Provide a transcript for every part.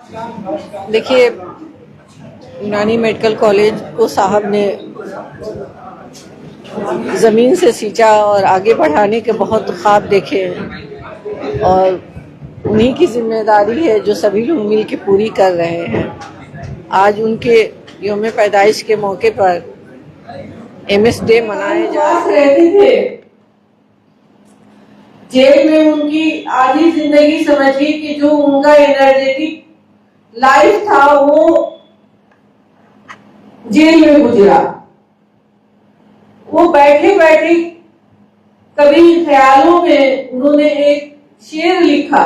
देखिए, यूनानी medical college को साहब ने ज़मीन से सींचा और आगे बढ़ाने के बहुत ख्वाब देखे हैं और उन्हीं की जिम्मेदारी है जो सभी लोग मिल के पूरी कर रहे हैं। आज उनके यौम पैदाइश के मौके पर MS डे मनाए जा रहे थे। जेल में उनकी आधी जिंदगी समझिए कि जो उनका एनर्जेटिक लाइफ था वो जेल में गुजरा। वो बैठे बैठे कभी ख्यालों में उन्होंने एक शेर लिखा।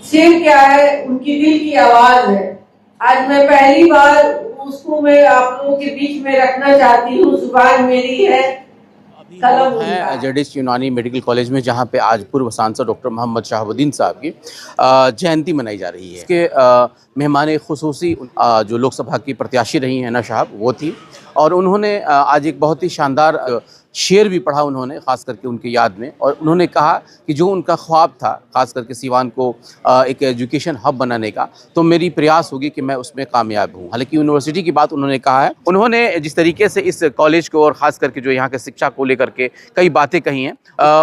शेर क्या है? उनकी दिल की आवाज है। आज मैं पहली बार उसको मैं आप लोगों के बीच में रखना चाहती हूँ। जुबान मेरी है, कलम है। जेडिस यूनानी मेडिकल कॉलेज में जहां पे आज पूर्व सांसद डॉक्टर मोहम्मद शहाबुद्दीन साहब की जयंती मनाई जा रही है। इसके मेहमान खुसूसी जो लोकसभा की प्रत्याशी रही हैं ना साहब, वो थी और उन्होंने आज एक बहुत ही शानदार शेर भी पढ़ा उन्होंने, ख़ास करके उनके याद में। और उन्होंने कहा कि जो उनका ख्वाब था ख़ास करके सीवान को एक एजुकेशन हब बनाने का, तो मेरी प्रयास होगी कि मैं उसमें कामयाब हूँ। हालांकि यूनिवर्सिटी की बात उन्होंने कहा है। उन्होंने जिस तरीके से इस कॉलेज को और ख़ास करके जो यहाँ के शिक्षा को लेकर के कई बातें कही हैं,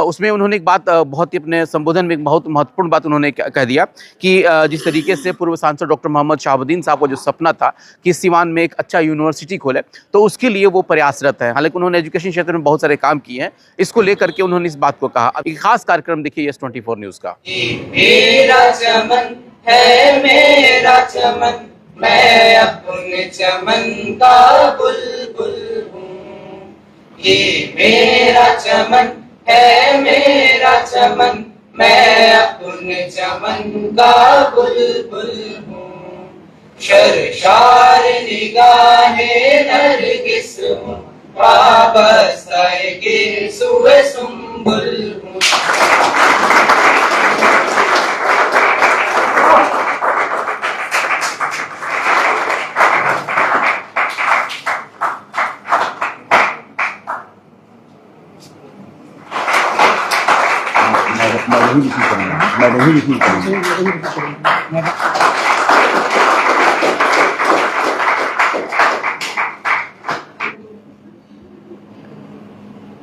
उसमें उन्होंने एक बात बहुत ही अपने संबोधन में एक बहुत महत्वपूर्ण बात उन्होंने कह दिया कि जिस तरीके से पूर्व सांसद डॉक्टर मोहम्मद शहाबुद्दीन साहब का जो सपना था कि सीवान में एक अच्छा यूनिवर्सिटी खोले, तो उसके लिए वो प्रयासरत है। हालांकि उन्होंने एजुकेशन क्षेत्र में बहुत सारे काम किए हैं। इसको लेकर के उन्होंने इस बात को कहा। अब एक खास कार्यक्रम देखिए YES24 न्यूज़ का। मेरा चमन है, मेरा चमन, मैं अपने चमन का बुलबुल हूँ। ये मेरा चमन है, मेरा चमन, मैं अपने चमन का बुलबुल हूँ। शर्शार निगाहे नरगिस हूँ, वाबस्ताए के सुए सुंबुल हूँ।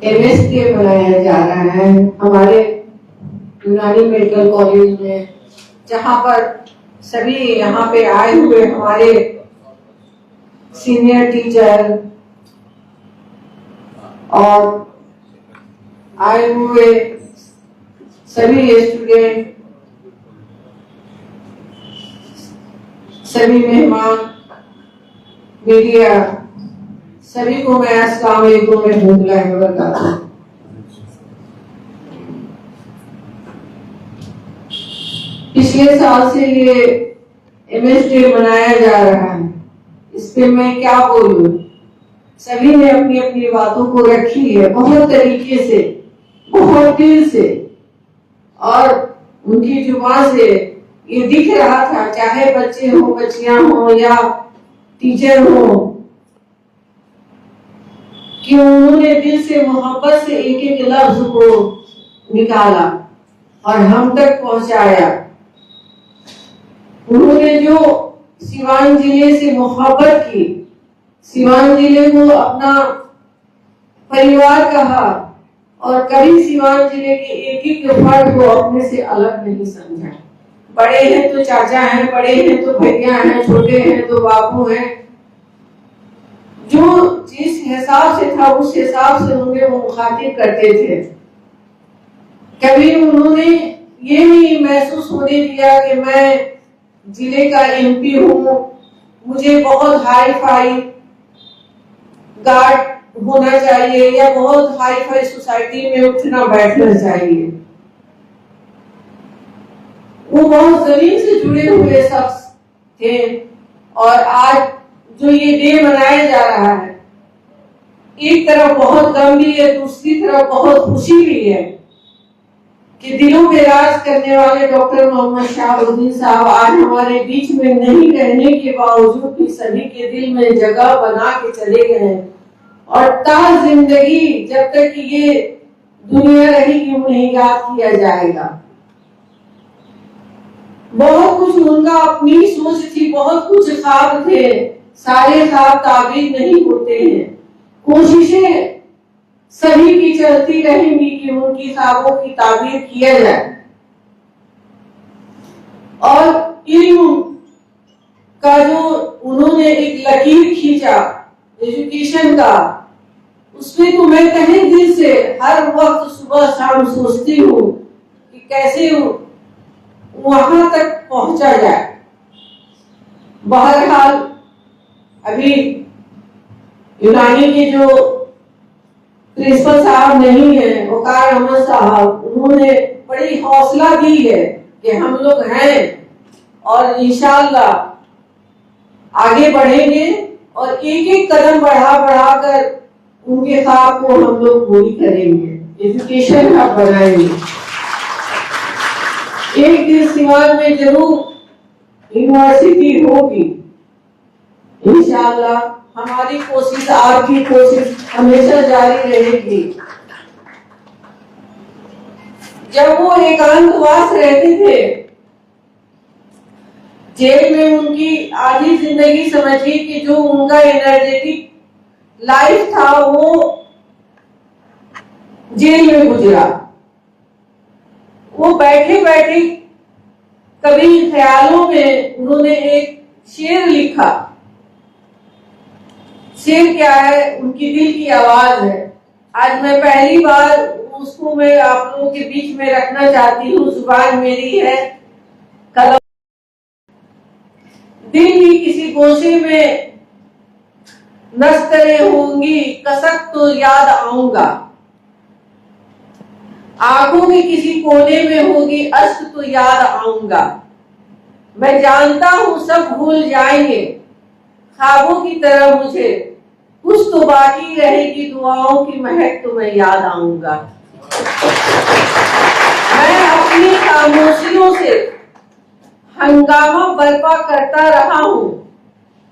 MS डे मनाया जा रहा है हमारे यूनानी मेडिकल कॉलेज में, जहां पर सभी यहाँ पे आए हुए हमारे सीनियर टीचर और आए हुए सभी स्टूडेंट, सभी मेहमान, मीडिया, सभी को मैं अस्सलाम वालेकुम रहमतुल्लाहि व बरकातहू। पिछले साल से ये MS डे मनाया जा रहा है। इस पे मैं क्या बोलूं? सभी ने अपनी अपनी बातों को रखी है बहुत तरीके से, बहुत दिल से, और उनकी जुबान से ये दिख रहा था, चाहे बच्चे हो, बच्चियां हो या टीचर हो, कि उन्होंने दिल से मोहब्बत से एक एक लफ्ज को निकाला और हम तक पहुंचाया। उन्होंने जो सीवान जिले से मोहब्बत की, सीवान जिले को अपना परिवार कहा और कभी सीवान जिले के एक एक फर्द को अपने से अलग नहीं समझा। बड़े हैं तो चाचा हैं, बड़े हैं तो भैया हैं, छोटे हैं तो बापू हैं। जो जिस हिसाब से था उस हिसाब से उन्हें वो मुखातिब करते थे। कभी उन्होंने ये नहीं महसूस होने दिया कि मैं जिले का MP हूँ, मुझे बहुत हाई फाई गार्ड होना चाहिए या बहुत हाई फाई सोसाइटी में उठना बैठना चाहिए। वो बहुत जमीन से जुड़े हुए शख्स थे और आज जो ये डे मनाया जा रहा है, एक तरफ बहुत गम भी है, दूसरी तरफ बहुत खुशी भी है कि दिलों में राज करने वाले डॉक्टर मोहम्मद शहाबुद्दीन साहब आज हमारे बीच में नहीं रहने के बावजूद भी सभी के दिल में जगह बना के चले गए हैं और ता जिंदगी जब तक ये दुनिया रहेगी उन्हें याद किया जाएगा। बहुत कुछ उनका अपनी सोच थी, बहुत कुछ ख्वाब थे, सारे ख्वाब ताबीर नहीं होते हैं। कोशिशें सभी की चलती रहेंगी कि उनकी ख्वाबों की ताबीर किया जाए। और इल्म का जो उन्होंने एक लकीर खींचा एजुकेशन का, उसमें तो मैं तहे दिल से हर वक्त सुबह शाम सोचती हूँ कि कैसे वहां तक पहुंचा जाए। बहरहाल अभी यूनानी के जो प्रिंसिपल साहब नहीं है, वकार अहमद साहब, उन्होंने बड़ी हौसला दी है कि हम लोग हैं और इंशाअल्लाह आगे बढ़ेंगे और एक एक कदम बढ़ाकर उनके ख्वाब को हम लोग पूरी करेंगे, एजुकेशन हब बनाएंगे। एक दिन सिवान में जरूर यूनिवर्सिटी होगी इंशाअल्लाह। हमारी कोशिश, आपकी कोशिश हमेशा जारी रहेगी। जब वो एकांतवास रहते थे जेल में, उनकी आधी जिंदगी समझिए कि जो उनका एनर्जेटिक लाइफ था वो जेल में गुजरा। वो बैठे बैठे कभी ख्यालों में उन्होंने एक शेर लिखा। शेर क्या है? उनकी दिल की आवाज है। आज मैं पहली बार उसको मैं आप लोगों के बीच में रखना चाहती हूँ। जुबान मेरी है, कलम दिल की किसी गोशे में नस्तरे होंगी, कसक तो याद आऊंगा। आंखों के किसी कोने में होगी अश्क तो याद आऊंगा। मैं जानता हूं सब भूल जाएंगे, ख्वाबों की तरह मुझे कुछ तो बाकी रहेगी, दुआओं की महक तो मैं याद आऊंगा। मैं अपनी खामोशियों से हंगामा बर्पा करता रहा हूं,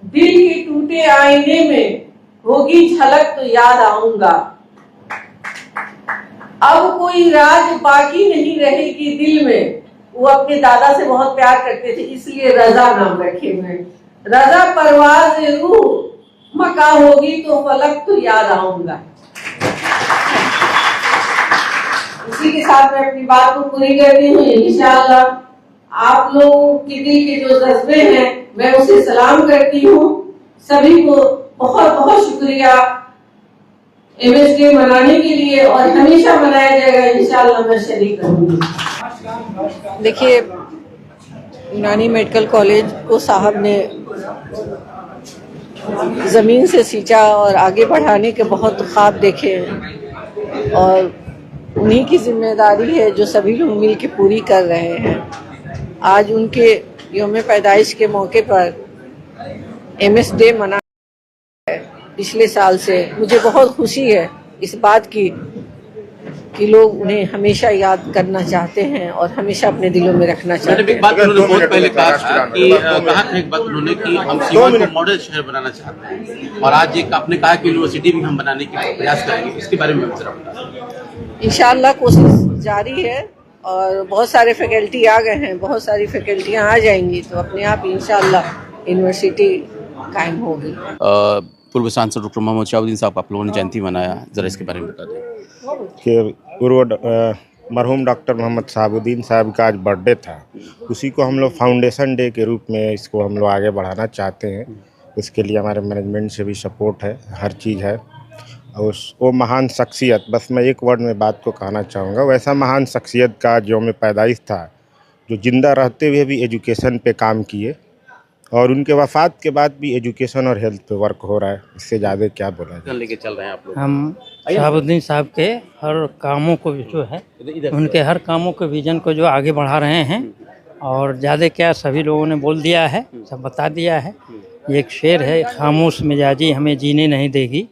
दिल के टूटे आईने में होगी झलक तो याद आऊंगा। अब कोई राज बाकी नहीं रहेगी दिल में। वो अपने दादा से बहुत प्यार करते थे, इसलिए रजा नाम रखे हुए। रजा परवाज रूह मका होगी तो फलक तो याद आऊंगा। इसी के साथ मैं अपनी बात को पूरी करती हूँ। इंशाअल्लाह आप लोगों के दिल के जो जज्बे हैं मैं उसे सलाम करती हूँ। सभी को बहुत बहुत शुक्रिया MS डे मनाने के लिए, और हमेशा मनाया जाएगा इंशाअल्लाह। मैं शरीक करूंगी। देखिए, यूनानी मेडिकल कॉलेज को साहब ने ज़मीन से सींचा और आगे बढ़ाने के बहुत ख्वाब देखे हैं, और उन्हीं की जिम्मेदारी है जो सभी लोग मिल के पूरी कर रहे हैं। आज उनके यौम पैदाइश के मौके पर MS डे मना है पिछले साल से। मुझे बहुत खुशी है इस बात की कि लोग उन्हें हमेशा याद करना चाहते हैं और हमेशा अपने दिलों में रखना चाहते हैं। एक बात उन्होंने बहुत पहले कहा था कि एक बात उन्होंने कि हम सीवान को मॉडल शहर बनाना चाहते हैं, और आज एक आपने कहा कि यूनिवर्सिटी भी हम बनाने की प्रयास करेंगे। इसके बारे में जरा बताएं। इंशाअल्लाह कोशिश जारी है और बहुत सारे फैकल्टी आ गए हैं, बहुत सारी फैकल्टियाँ आ जाएंगी तो अपने आप इंशाअल्लाह यूनिवर्सिटी कायम होगी। पूर्व सांसद डॉक्टर मोहम्मद शहाबुद्दीन साहब आप लोगों ने जयंती मनाया, जरा इसके बारे में बता दें। कि पूर्व मरहूम डॉक्टर मोहम्मद शहाबुद्दीन साहब का आज बर्थडे था, उसी को हम लोग फाउंडेशन डे के रूप में इसको हम लोग आगे बढ़ाना चाहते हैं। इसके लिए हमारे मैनेजमेंट से भी सपोर्ट है, हर चीज़ है। और वो महान शख्सियत, बस मैं एक वर्ड में बात को कहना चाहूँगा, वैसा महान शख्सियत का यौम पैदाइश था जो ज़िंदा रहते हुए भी एजुकेशन पे काम किए, और उनके वफ़ात के बाद भी एजुकेशन और हेल्थ पे वर्क हो रहा है। इससे ज़्यादा क्या बोला जाए। लेके चल रहे हैं आप लोग। हम शहाबुद्दीन साहब के हर कामों को जो है, उनके हर कामों के विजन को जो आगे बढ़ा रहे हैं, और ज़्यादा क्या सभी लोगों ने बोल दिया है, सब बता दिया है। ये एक शेर है, खामोश मिजाजी हमें जीने नहीं देगी,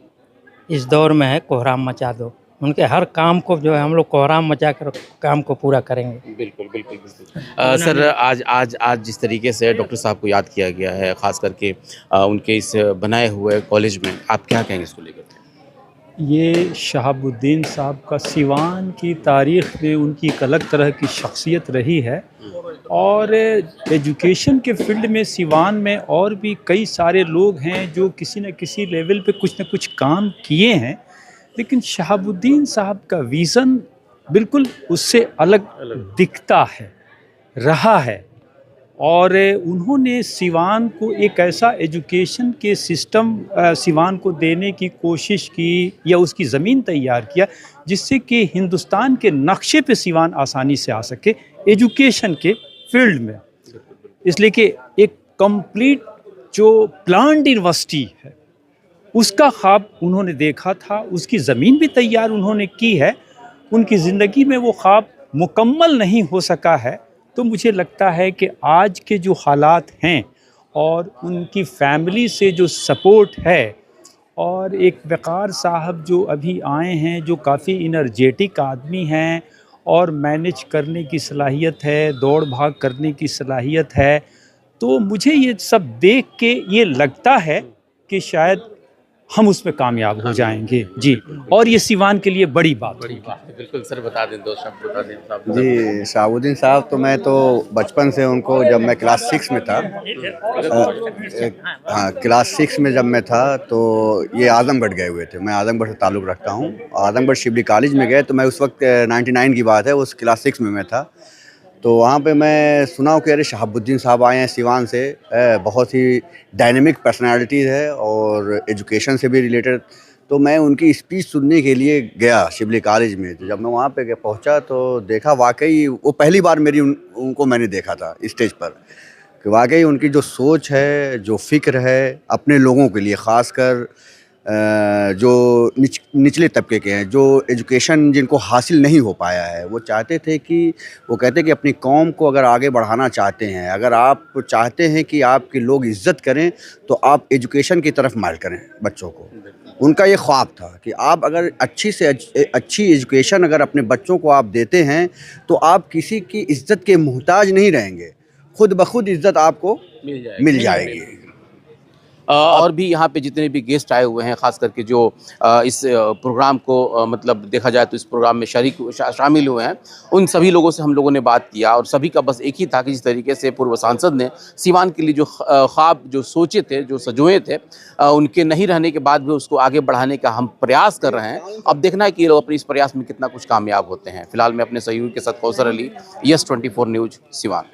इस दौर में है कोहराम मचा दो। उनके हर काम को जो है हम लोग कोहराम मचा कर काम को पूरा करेंगे। बिल्कुल बिल्कुल बिल्कुल। सर आज जिस तरीके से डॉक्टर साहब को याद किया गया है, ख़ास करके उनके इस बनाए हुए कॉलेज में, आप क्या कहेंगे इसको लेकर? क्या बोला जाए। क्या कहेंगे इसको लेकर? ये शहाबुद्दीन साहब का सिवान की तारीख़ में उनकी एक अलग तरह की शख्सियत रही है और एजुकेशन के फील्ड में सिवान में और भी कई सारे लोग हैं जो किसी न किसी लेवल पे कुछ न कुछ काम किए हैं, लेकिन शहाबुद्दीन साहब का विज़न बिल्कुल उससे अलग दिखता है, रहा है। और उन्होंने सिवान को एक ऐसा एजुकेशन के सिस्टम सिवान को देने की कोशिश की या उसकी ज़मीन तैयार किया जिससे कि हिंदुस्तान के नक्शे पे सिवान आसानी से आ सके एजुकेशन के फील्ड में। इसलिए कि एक कंप्लीट जो प्लान्ड यूनिवर्सिटी है उसका ख्वाब उन्होंने देखा था, उसकी ज़मीन भी तैयार उन्होंने की है। उनकी ज़िंदगी में वो ख्वाब मुकम्मल नहीं हो सका है, तो मुझे लगता है कि आज के जो हालात हैं और उनकी फैमिली से जो सपोर्ट है और एक वक़ार साहब जो अभी आए हैं जो काफ़ी इनर्जेटिक आदमी हैं और मैनेज करने की सलाहियत है, दौड़ भाग करने की सलाहियत है, तो मुझे ये सब देख के ये लगता है कि शायद हम उसमें कामयाब हो जाएंगे जी। और ये सिवान के लिए बड़ी बात होगी। बिल्कुल सर, बता दें, दो शब्द बता दें साहब। जी, शहाबुद्दीन साहब तो मैं तो बचपन से उनको, जब मैं क्लास 6 में था, हाँ क्लास 6 में जब मैं था तो ये आजमगढ़ गए हुए थे। मैं आजमगढ़ से ताल्लुक़ रखता हूँ। आजमगढ़ शिबली कॉलेज में गए तो मैं उस वक्त 99 की बात है, उस क्लास 6 में मैं था। तो वहाँ पे मैं सुना हूँ कि अरे शहाबुद्दीन साहब आए हैं सिवान से, बहुत ही डायनेमिक पर्सनालिटीज़ है और एजुकेशन से भी रिलेटेड। तो मैं उनकी स्पीच सुनने के लिए गया शिबली कॉलेज में। तो जब मैं वहाँ पे पहुँचा तो देखा वाकई वो पहली बार मेरी उनको मैंने देखा था स्टेज पर, कि वाकई उनकी जो सोच है, जो फ़िक्र है अपने लोगों के लिए, ख़ासकर जो निचले तबके के हैं, जो एजुकेशन जिनको हासिल नहीं हो पाया है, वो चाहते थे कि, वो कहते कि अपनी कौम को अगर आगे बढ़ाना चाहते हैं, अगर आप चाहते हैं कि आपके लोग इज़्ज़त करें तो आप एजुकेशन की तरफ माइल करें बच्चों को। उनका ये ख्वाब था कि आप अगर अच्छी से अच्छी एजुकेशन अगर अपने बच्चों को आप देते हैं तो आप किसी की इज़्ज़त के मोहताज नहीं रहेंगे, खुद ब खुद इज़्ज़त आपको मिल जाएगी। और भी यहाँ पे जितने भी गेस्ट आए हुए हैं, ख़ास करके जो इस प्रोग्राम को मतलब देखा जाए तो इस प्रोग्राम में शामिल हुए हैं, उन सभी लोगों से हम लोगों ने बात किया और सभी का बस एक ही था कि जिस तरीके से पूर्व सांसद ने सिवान के लिए जो ख्वाब जो सोचे थे, जो सजोए थे, उनके नहीं रहने के बाद भी उसको आगे बढ़ाने का हम प्रयास कर रहे हैं। अब देखना है कि ये लोग अपने इस प्रयास में कितना कुछ कामयाब होते हैं। फिलहाल मैं अपने सहयोगी के साथ कौसर अली, YES 24 न्यूज़, सिवान।